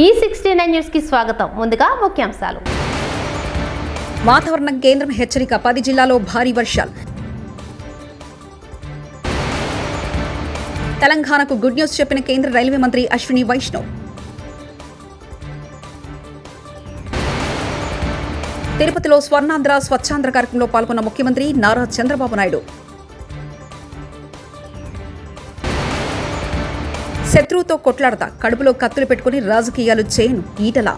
E69 news కి స్వాగతం. ముందుగా ముఖ్యాంశాలు. వాతావరణం కేంద్రం హెచ్చరిక 10 జిల్లాల్లో భారీ వర్షాలు. తెలంగాణకు గుడ్ న్యూస్ చెప్పిన కేంద్ర రైల్వే మంత్రి అశ్విని వైష్ణవ్. తిరుపతిలో స్వర్ణాంధ్ర స్వచ్ఛాంధ్ర కార్యక్రమంలో పాల్గొన్న ముఖ్యమంత్రి నారా చంద్రబాబు నాయుడు. శత్రువుతో కొట్లాడతా కడుపులో కత్తులు పెట్టుకుని రాజకీయాలు చేయను ఈటల.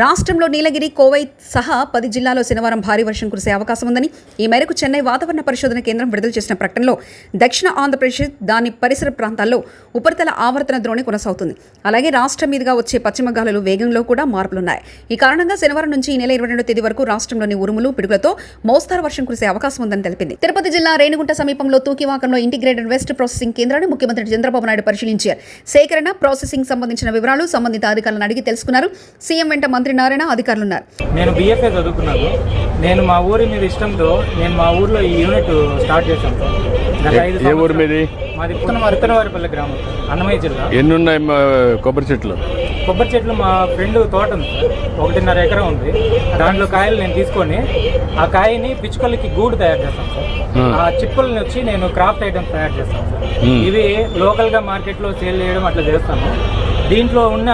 రాష్ట్రంలో నీలగిరి, కోవై సహా 10 జిల్లాల్లో శనివారం భారీ వర్షం కురిసే అవకాశం ఉందని ఈ మేరకు చెన్నై వాతావరణ పరిశోధన కేంద్రం విడుదల చేసిన ప్రకటనలో దక్షిణ ఆంధ్రప్రదేశ్ దాని పరిసర ప్రాంతాల్లో ఉపరితల ఆవర్తన ద్రోణి కొనసాగుతుంది. అలాగే రాష్ట్రం మీదుగా వచ్చే పశ్చిమ గాలులు వేగంలో కూడా మార్పులున్నాయి. ఈ కారణంగా శనివారం నుంచి ఈ నెల 22వ తేదీ వరకు రాష్ట్రంలోని ఉరుములు, పిడుగులతో మోస్తారు వర్షం కురిసే అవకాశం ఉందని తెలిపింది. తిరుపతి జిల్లా రేణిగుంట సమీపంలో తూకివాకంలో ఇంటిగ్రేటెడ్ వెస్ట్ ప్రాసెసింగ్ కేంద్రాన్ని ముఖ్యమంత్రి చంద్రబాబు నాయుడు పరిశీలించారు. సేకరణ, ప్రాసెసింగ్ సంబంధించిన వివరాలు సంబంధిత అధికారులను అడిగి తెలుసుకున్నారు. సీఎం వెంట మంత్రి నారాయణ అధికారులున్నారు. నేను BFA చదువుకున్నాను. నేను మా ఊరి మీద ఇష్టంతో నేను మా ఊర్లో ఈ యూనిట్ స్టార్ట్ చేశాను. గత 5 సంవత్సరాలు. మాది పుత్తనవారిపల్లి గ్రామం, అన్నమయ్య జిల్లా. ఎన్ని ఉన్నాయి కొబ్బరి చెట్లు? కొబ్బరి చెట్లు మా ఫ్రెండ్ తోట ఉంది సార్, 1.5 ఎకరం ఉంది. దాంట్లో కాయలు నేను తీసుకొని ఆ కాయని పిచ్చుకలకి గూడు తయారు చేస్తాను సార్. ఆ చిప్పుల్ని వచ్చి నేను క్రాఫ్ట్ ఐటమ్స్ తయారు చేస్తాను సార్. ఇవి లోకల్గా మార్కెట్లో సేల్ చేయడం అట్లా చేస్తాను. దీంట్లో ఉన్న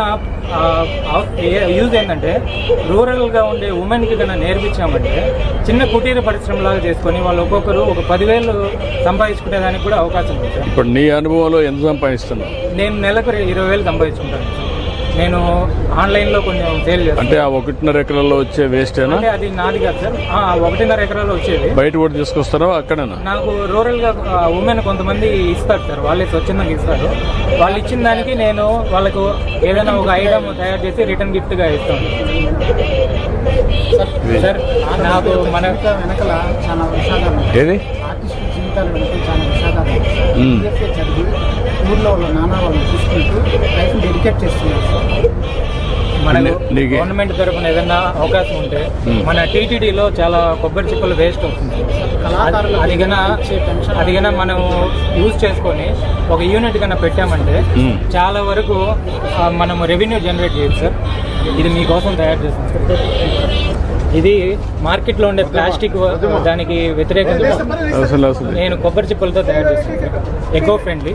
యూజ్ ఏంటంటే రూరల్గా ఉండే ఉమెన్కి కన్నా నేర్పించామంటే చిన్న కుటీర పరిశ్రమలాగా చేసుకొని వాళ్ళు ఒక్కొక్కరు ఒక 10,000 సంపాదించుకునే దానికి కూడా అవకాశం ఉంది సార్. ఇప్పుడు నీ అనుభవంలో ఎంత సంపాదిస్తున్నావు? నేను నెలకు 20,000 సంపాదించుకుంటాను. నేను ఆన్లైన్లో కొంచెం సేల్ చేస్తాను. అంటే ఆ 1.5 ఎకరాల్లో వచ్చే వేస్ట్ ఏనా? అంటే అది నాది కాదు సార్, 1.5 ఎకరాలు వచ్చేది. బయట కూడా తీసుకొస్తారా అక్కడేనా? నాకు రూరల్గా ఉమెన్ కొంతమంది ఇస్తారు సార్, వాళ్ళే స్వచ్ఛందంగా ఇస్తారు. వాళ్ళు ఇచ్చిన దానికి నేను వాళ్ళకు ఏదైనా ఒక ఐటమ్ తయారు చేసి రిటర్న్ గిఫ్ట్గా ఇస్తాను సార్. నాకు మన వెనకాల చాలా విషాదాలు, ఏది ఆర్టిస్ట్ జీవితాలు వెనకాల చాలా విషాదాలు చదివి ఊర్లో వాళ్ళ నాన్న వాళ్ళు చూసుకుంటూ లైఫ్ డెడికేట్ చేస్తున్నారు సార్. మనకు గవర్నమెంట్ తరఫున ఏదైనా అవకాశం ఉంటే మన టీటీడీలో చాలా కొబ్బరి చిప్పలు వేస్ట్ అవుతుంది. అది కన్నా మనం యూజ్ చేసుకొని ఒక యూనిట్ కన్నా పెట్టామంటే చాలా వరకు మనం రెవెన్యూ జనరేట్ చేయొచ్చు సార్. ఇది మీకోసం తయారు చేస్తాం సార్. ఇది మార్కెట్లో ఉండే ప్లాస్టిక్ దానికి వ్యతిరేకంగా నేను కొబ్బరి చిప్పలతో తయారు చేస్తాను సార్. Eco friendly.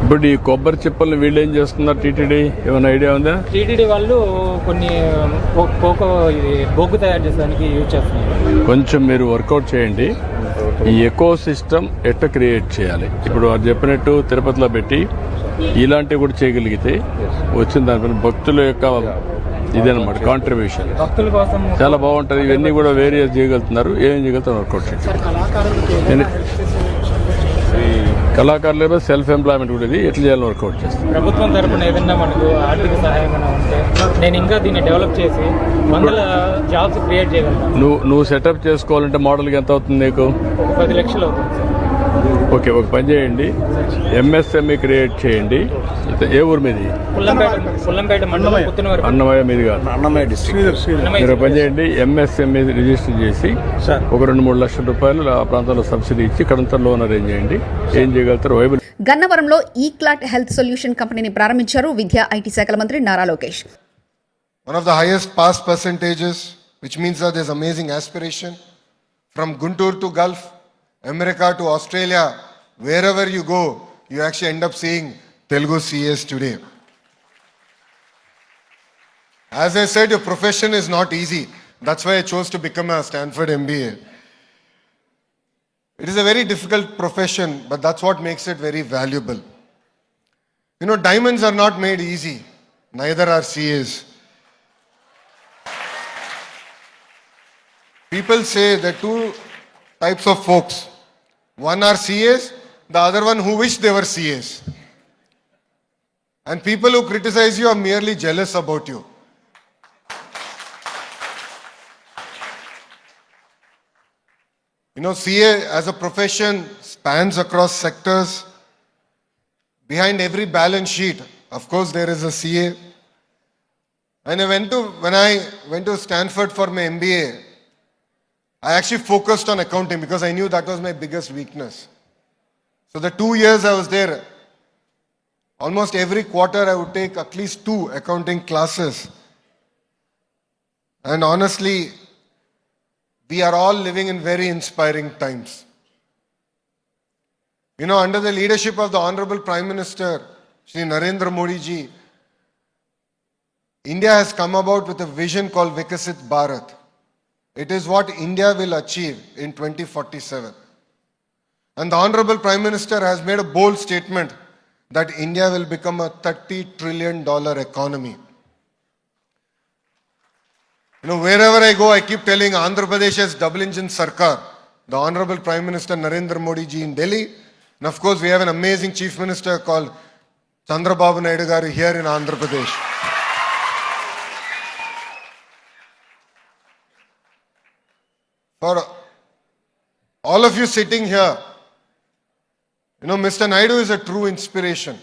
ఇప్పుడు ఈ కొబ్బరి చిప్పలు వీళ్ళు ఏం చేస్తున్నారు? టీటీడీ ఏమైనా ఐడియా ఉందా? టీటీడీ వాళ్ళు కొన్ని కోకో ఇది బొగ్గు తయారు చేసేదానికి యూజ్ చేస్తున్నారు. కొంచెం మీరు వర్కౌట్ చేయండి. ఈ ఎకో సిస్టమ్ ఎట్లా క్రియేట్ చేయాలి? ఇప్పుడు వారు చెప్పినట్టు తిరుపతిలో పెట్టి ఇలాంటివి కూడా చేయగలిగితే వచ్చిన దానిపైన భక్తుల యొక్క ఇదన్నమాట కాంట్రిబ్యూషన్ భక్తుల కోసం చాలా బాగుంటుంది. ఇవన్నీ కూడా వేరియస్ చేయగలుగుతున్నారు. ఏం చేయగలుగుతారు వర్కౌట్ చేయండి. కళాకారులు సెల్ఫ్ ఎంప్లాయ్మెంట్ కూడా ఇది ఎట్లా చేయాలని వర్కౌట్ చేస్తాం. ప్రభుత్వం తరఫున ఏదైనా మనకు ఆర్థిక సహాయం ఉంటే నేను ఇంకా దీన్ని డెవలప్ చేసి 100 జాబ్స్ క్రియేట్ చేయగలుగుతాను. నువ్వు సెటప్ చేసుకోవాలంటే మోడల్కి ఎంత అవుతుంది నీకు? ఒక 10 లక్షలు అవుతుంది సార్. ఓకే, ఒక పని చేయండి, MSME క్రియేట్ చేయండి. ఏ ఊరు మీది? పుల్లంపేట మండలం, పుత్తనవారిపల్లి. అన్నమయ్య మీది కాదు, అన్నమయ్య డిస్ట్రిక్ట్. మీరు పని చేయండి, MSME రిజిస్టర్ చేసి ఒక 2-3 లక్షల రూపాయలు ఆ ప్రాంతంలో సబ్సిడీ ఇచ్చి ఇక్కడంతా లోన్ అరేంజ్ చేయండి. ఏం చేయగలుగుతారు? వైబుల్. గన్నవరంలో ఈక్లాట్ హెల్త్ సొల్యూషన్ కంపెనీని ప్రారంభించారు విద్యా ఐటీ శాఖల మంత్రి Nara Lokesh. One of the highest pass percentages, which means that there's amazing aspiration. From Guntur to Gulf, America to Australia, wherever you go, you actually end up seeing Telugu CAs today. As I said, your profession is not easy. That's why I chose to become a Stanford MBA. It is a very difficult profession, but that's what makes it very valuable. You know, diamonds are not made easy, neither are CAs. People say there are 2 types of folks. One are CAs, the other one who wish they were CAs. And people who criticize you are merely jealous about you. You know, CA as a profession spans across sectors. Behind every balance sheet, of course, there is a CA. And when I went to Stanford for my MBA, I actually focused on accounting because I knew that was my biggest weakness. So the 2 years I was there, Almost every quarter, I would take at least 2 accounting classes. And honestly, we are all living in very inspiring times. You know, under the leadership of the Honorable Prime Minister, Shri Narendra Modi ji, India has come about with a vision called Vikasit Bharat. It is what India will achieve in 2047. And the Honorable Prime Minister has made a bold statement that India will become a $30 trillion economy. You know, wherever I go, I keep telling Andhra Pradesh as double engine Sarkar. The Honorable Prime Minister Narendra Modi ji in Delhi. And of course, we have an amazing Chief Minister called Chandrababu Naidu garu here in Andhra Pradesh. For all of you sitting here, you know, Mr. Naidu is a true inspiration.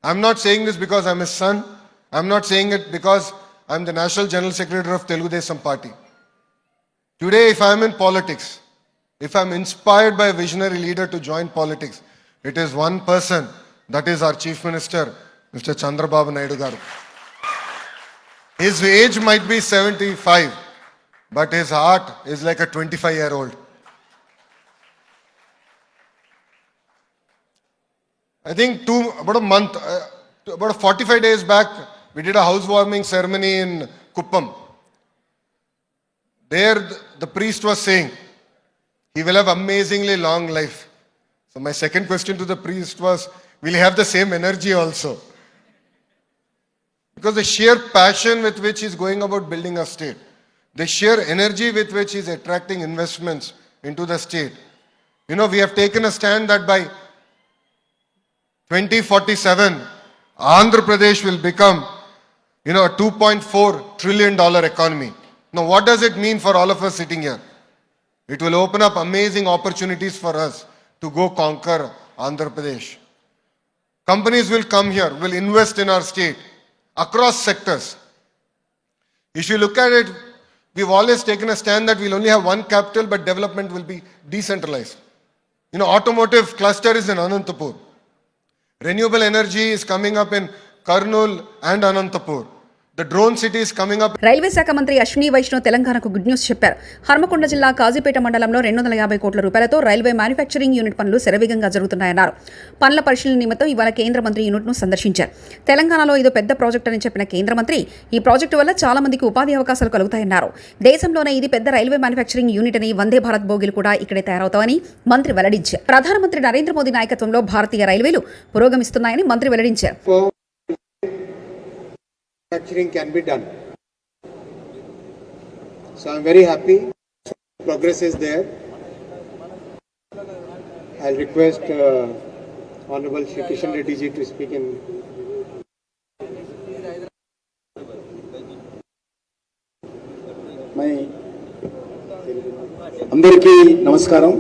I'm not saying this because I'm his son. I'm not saying it because I'm the National General Secretary of Telugu Desam Party. Today, if I'm in politics, if I'm inspired by a visionary leader to join politics, it is one person, that is our Chief Minister, Mr. Chandrababu Naidu garu. His age might be 75, but his heart is like a 25-year-old. I think about 45 days back, we did a housewarming ceremony in Kuppam. There, the priest was saying, he will have amazingly long life. So my second question to the priest was, will he have the same energy also? Because the sheer passion with which he's going about building a state, the sheer energy with which he's attracting investments into the state. You know, we have taken a stand that by 2047, Andhra Pradesh will become, you know, a $2.4 trillion economy. Now, what does it mean for all of us sitting here? It will open up amazing opportunities for us to go conquer Andhra Pradesh. Companies will come here, will invest in our state across sectors. If you look at it, we've always taken a stand that we'll only have one capital, but development will be decentralized. You know, automotive cluster is in Anantapur. Renewable energy is coming up in Kurnool and Anantapur. The drone city is coming up. Railway శాఖ మంత్రి అశ్విని వైష్ణవ్ తెలంగాణకు good news చెప్పారు. హర్మకొండ జిల్లా కాజీపేట మండలంలో 250 కోట్ల రూపాయలతో railway manufacturing unit పనులు శరవేగంగా జరుగుతున్నాయన్నారు. పనుల పరిశీలన నిమిత్తం ఇవాళ కేంద్ర మంత్రి యూనిట్ను సందర్శించారు. తెలంగాణలో ఇదో పెద్ద ప్రాజెక్ట్ అని చెప్పిన కేంద్ర మంత్రి ఈ ప్రాజెక్టు వల్ల చాలా మందికి ఉపాధి అవకాశాలు కలుగుతాయన్నారు. దేశంలోనే ఇది పెద్ద రైల్వే మ్యానుఫ్యాక్చరింగ్ యూనిట్ అని, వందే భారత్ బోగీలు కూడా ఇక్కడే తయారవుతామని మంత్రి వెల్లడించారు. ప్రధానమంత్రి నరేంద్ర మోదీ నాయకత్వంలో భారతీయ రైల్వేలు పురోగమిస్తున్నాయని మంత్రి వెల్లడించారు. Manufacturing can be done. So I'm very happy. Progress is there. I'll request Honorable Shri Kishan Reddy ji to speak in. అందరికీ నమస్కారం.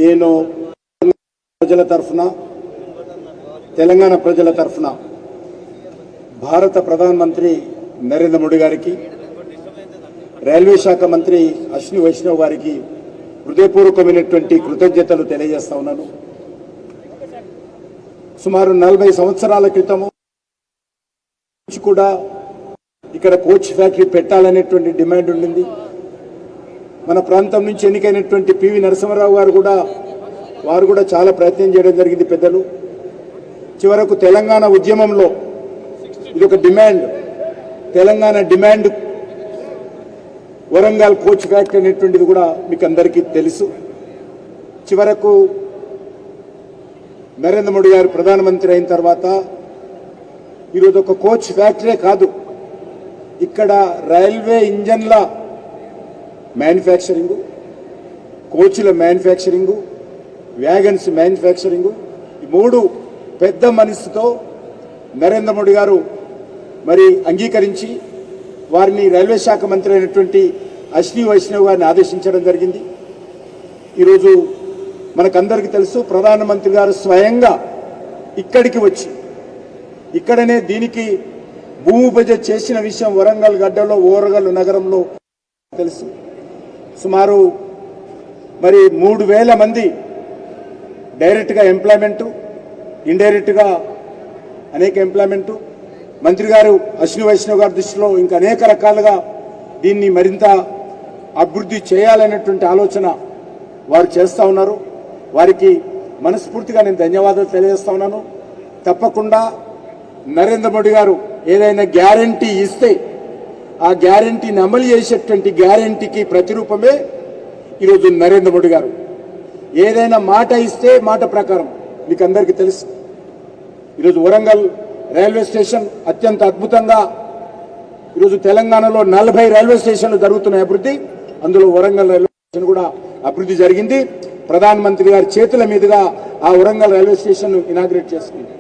నేను ప్రజల తరఫున, తెలంగాణ ప్రజల తరఫున భారత ప్రధానమంత్రి నరేంద్ర మోడీ గారికి, రైల్వే శాఖ మంత్రి అశ్విని వైష్ణవ్ గారికి హృదయపూర్వకమైనటువంటి కృతజ్ఞతలు తెలియజేస్తా ఉన్నాను. సుమారు 40 సంవత్సరాల క్రితము కూడా ఇక్కడ కోచ్ ఫ్యాక్టరీ పెట్టాలనేటువంటి డిమాండ్ ఉండింది. మన ప్రాంతం నుంచి ఎన్నికైనటువంటి పివి నరసింహారావు గారు వారు కూడా చాలా ప్రయత్నం చేయడం జరిగింది పెద్దలు. చివరకు తెలంగాణ ఉద్యమంలో ఇది ఒక demand, Telangana demand Warangal coach factory అనేటువంటిది కూడా మీకు అందరికీ తెలుసు. చివరకు నరేంద్ర మోడీ గారు ప్రధానమంత్రి అయిన తర్వాత ఈరోజు ఒక కోచ్ ఫ్యాక్టరీ కాదు, ఇక్కడ రైల్వే ఇంజన్ల మ్యానుఫ్యాక్చరింగు, కోచ్ల మ్యానుఫ్యాక్చరింగు, వ్యాగన్స్ మ్యానుఫ్యాక్చరింగు, ఈ 3 పెద్ద మనసుతో నరేంద్ర మోడీ గారు మరి అంగీకరించి వారిని రైల్వే శాఖ మంత్రి అయినటువంటి అశ్విని వైష్ణవ్ గారిని ఆదేశించడం జరిగింది. ఈరోజు మనకందరికీ తెలుసు, ప్రధానమంత్రి గారు స్వయంగా ఇక్కడికి వచ్చి ఇక్కడనే దీనికి భూమి పూజ చేసిన విషయం వరంగల్ గడ్డలో, ఓరగల్ నగరంలో తెలుసు. సుమారు మరి 3000 మంది డైరెక్ట్గా ఎంప్లాయ్మెంటు, ఇండైరెక్ట్గా అనేక ఎంప్లాయ్మెంటు. మంత్రి గారు అశ్విని వైష్ణవ్ గారి దృష్టిలో ఇంకా అనేక రకాలుగా దీన్ని మరింత అభివృద్ధి చేయాలనేటువంటి ఆలోచన వారు చేస్తూ ఉన్నారు. వారికి మనస్ఫూర్తిగా నేను ధన్యవాదాలు తెలియజేస్తా ఉన్నాను. తప్పకుండా నరేంద్ర మోడీ గారు ఏదైనా గ్యారంటీ ఇస్తే ఆ గ్యారంటీని అమలు చేసేటువంటి గ్యారంటీకి ప్రతిరూపమే ఈరోజు నరేంద్ర మోడీ గారు. ఏదైనా మాట ఇస్తే మాట ప్రకారం, మీకు అందరికీ తెలుసు, ఈరోజు వరంగల్ రైల్వే స్టేషన్ అత్యంత అద్భుతంగా ఈరోజు తెలంగాణలో 40 రైల్వే స్టేషన్లు జరుగుతున్న అభివృద్ధి, అందులో వరంగల్ రైల్వే స్టేషన్ కూడా అభివృద్ధి జరిగింది. ప్రధానమంత్రి గారి చేతుల మీదుగా ఆ వరంగల్ రైల్వే స్టేషన్ ఇనాగ్రేట్ చేసుకుంది.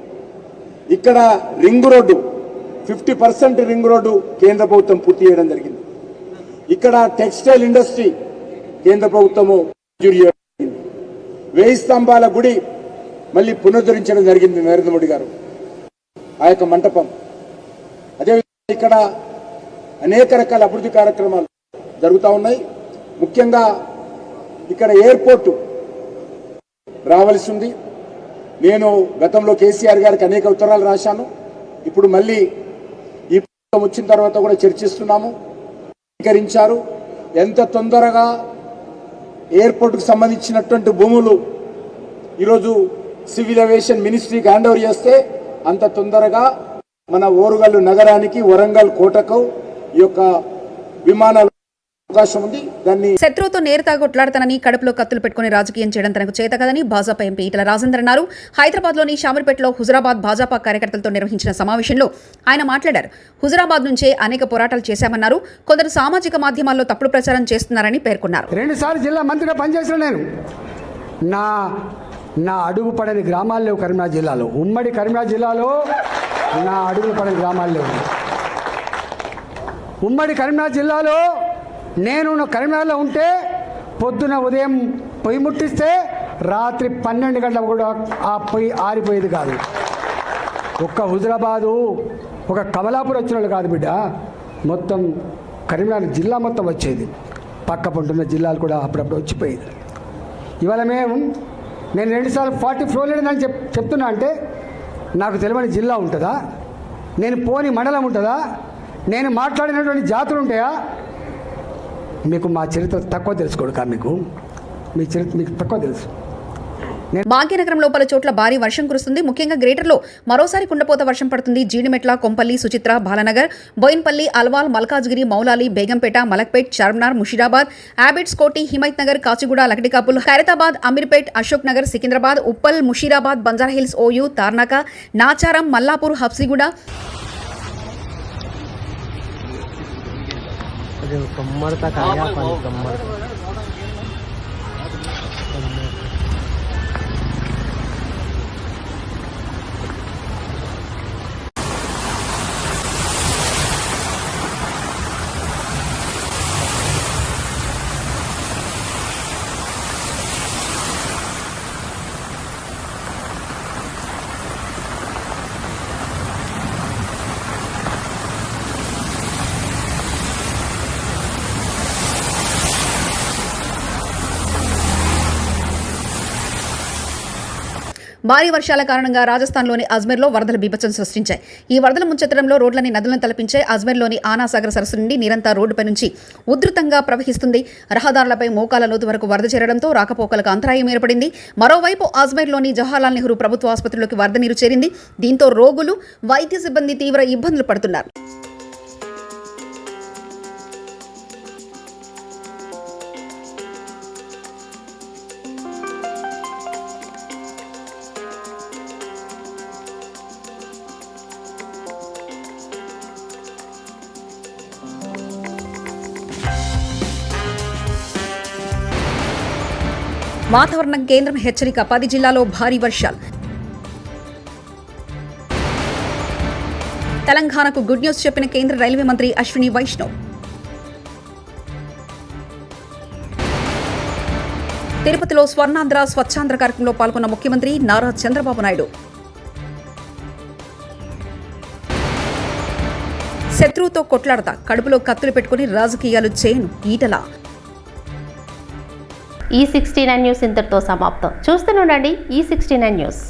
ఇక్కడ రింగ్ రోడ్డు 50% రింగ్ రోడ్డు కేంద్ర ప్రభుత్వం పూర్తి చేయడం జరిగింది. ఇక్కడ టెక్స్టైల్ ఇండస్ట్రీ కేంద్ర ప్రభుత్వము మంజూరు చేయడం జరిగింది. 1000 స్తంభాల గుడి మళ్ళీ పునరుద్ధరించడం జరిగింది నరేంద్ర మోడీ గారు, ఆ యొక్క మంటపం. అదేవిధంగా ఇక్కడ అనేక రకాల అభివృద్ధి కార్యక్రమాలు జరుగుతూ ఉన్నాయి. ముఖ్యంగా ఇక్కడ ఎయిర్పోర్టు రావాల్సి ఉంది. నేను గతంలో కేసీఆర్ గారికి అనేక ఉత్తరాలు రాశాను. ఇప్పుడు మళ్ళీ ఈ ప్రభుత్వం వచ్చిన తర్వాత కూడా చర్చిస్తున్నాము. స్వీకరించారు. ఎంత తొందరగా ఎయిర్పోర్టుకు సంబంధించినటువంటి భూములు ఈరోజు సివిల్ ఏవియేషన్ మినిస్ట్రీకి హ్యాండ్ ఓవర్ చేస్తే అంత తొందరగా మన ఓరుగల్లు నగరానికి, వరంగల్ కోటకు ఈ యొక్క విమానాలు అవకాశం ఉంది. దాన్ని శత్రువుతో నేరుగా కొట్లాడతానని కడుపులో కత్తులు పెట్టుకుని రాజకీయం చేయడం తనకు చేత కదని భాజపా ఎంపీ ఈటల రాజేందర్ అన్నారు. హైదరాబాద్లోని షామీర్పేటలో హుజురాబాద్ భాజపా కార్యకర్తలతో నిర్వహించిన సమావేశంలో ఆయన మాట్లాడారు. హుజురాబాద్ నుంచే అనేక పోరాటాలు చేశామన్నారు. కొందరు సామాజిక మాధ్యమాల్లో తప్పుడు ప్రచారం చేస్తున్నారని పేర్కొన్నారు. 2 సార్లు జిల్లా మంత్రిగా పనిచేసిన నేను నా అడుగు పడని గ్రామాలు లేవు కరీంనగర్ జిల్లాలో. ఉమ్మడి కరీంనగర్ జిల్లాలో నా అడుగు పడని గ్రామాలు లేవు. ఉమ్మడి కరీంనగర్ జిల్లాలో నేను కరీంనగర్లో ఉంటే పొద్దున ఉదయం పొయ్యి ముట్టిస్తే రాత్రి 12 గంటలకు కూడా ఆ పొయ్యి ఆరిపోయేది కాదు. ఒక్క హుజురాబాదు, ఒక కమలాపూర్ వచ్చిన వాళ్ళు కాదు బిడ్డ, మొత్తం కరీంనగర్ జిల్లా మొత్తం వచ్చేది. పక్క పంటున్న జిల్లాలు కూడా అప్పుడప్పుడు వచ్చిపోయేది. ఇవాళ నేను 2 సార్లు 40 ఫ్లోర్ లేదని చెప్తున్నా అంటే నాకు తెలియని జిల్లా ఉంటుందా? నేను పోని మండలం ఉంటుందా? నేను మాట్లాడినటువంటి జాతులు ఉంటాయా? మీకు మా చరిత్ర తక్కువ తెలుసుకోడు. మీ చరిత్ర మీకు తక్కువ తెలుసు. భాగ్యనగరంలో పలు చోట్ల భారీ వర్షం కురుస్తుంది. ముఖ్యంగా గ్రేటర్లో మరోసారి కుండపోత వర్షం పడుతుంది. జీడిమెట్ల, కొంపల్లి, సుచిత్ర, బాలనగర్, బోయిన్పల్లి, అల్వాల్, మల్కాజ్గిరి, మౌలాలి, బేగంపేట, మలక్పేట్, చార్మినార్, ముషీరాబాద్, ఆబిడ్స్, కోటి, హిమైత్ నగర్, కాచిగూడ, లకడికాపుల్, ఖైరతాబాద్, అమీర్పేట్, అశోక్ నగర్, సికింద్రాబాద్, ఉప్పల్, ముషీరాబాద్, బంజారాహిల్స్, ఓయూ, తార్నాక, నాచారం, మల్లాపూర్, హబ్సిగూడ, భారీ వర్షాల కారణంగా రాజస్థాన్లోని అజ్మీర్లో వరదలు బీభత్సం సృష్టించాయి. ఈ వరదల ముంచెత్తడంలో రోడ్లని నదులను తలపించాయి. అజ్మీర్లోని ఆనాసాగర్ సరస్సు నుండి నీరంతా రోడ్డుపై నుంచి ఉధృతంగా ప్రవహిస్తుంది. రహదారులపై మోకాల లోతు వరకు వరద చేరడంతో రాకపోకలకు అంతరాయం ఏర్పడింది. మరోవైపు అజ్మీర్లోని జవహర్లాల్ నెహ్రూ ప్రభుత్వ ఆసుపత్రిలోకి వరద నీరు చేరింది. దీంతో రోగులు, వైద్య సిబ్బంది తీవ్ర ఇబ్బందులు పడుతున్నారు. వాతావరణం కేంద్రం హెచ్చరిక, 10 జిల్లాలో భారీ వర్షాలు. తెలంగాణకు గుడ్ న్యూస్ చెప్పిన కేంద్ర రైల్వే మంత్రి అశ్విని వైష్ణవ్. తిరుపతిలో స్వర్ణాంధ్ర స్వచ్ఛాంధ్ర కార్యక్రమంలో పాల్గొన్న ముఖ్యమంత్రి నారా చంద్రబాబు నాయుడు. శత్రువుతో కొట్లాడతా, కడుపులో కత్తులు పెట్టుకుని రాజకీయాలు చేయను ఈటల. ఈ 69 న్యూస్ ఇంతటితో సమాప్తం. చూస్తూనే ఉండండి ఈ 69 న్యూస్.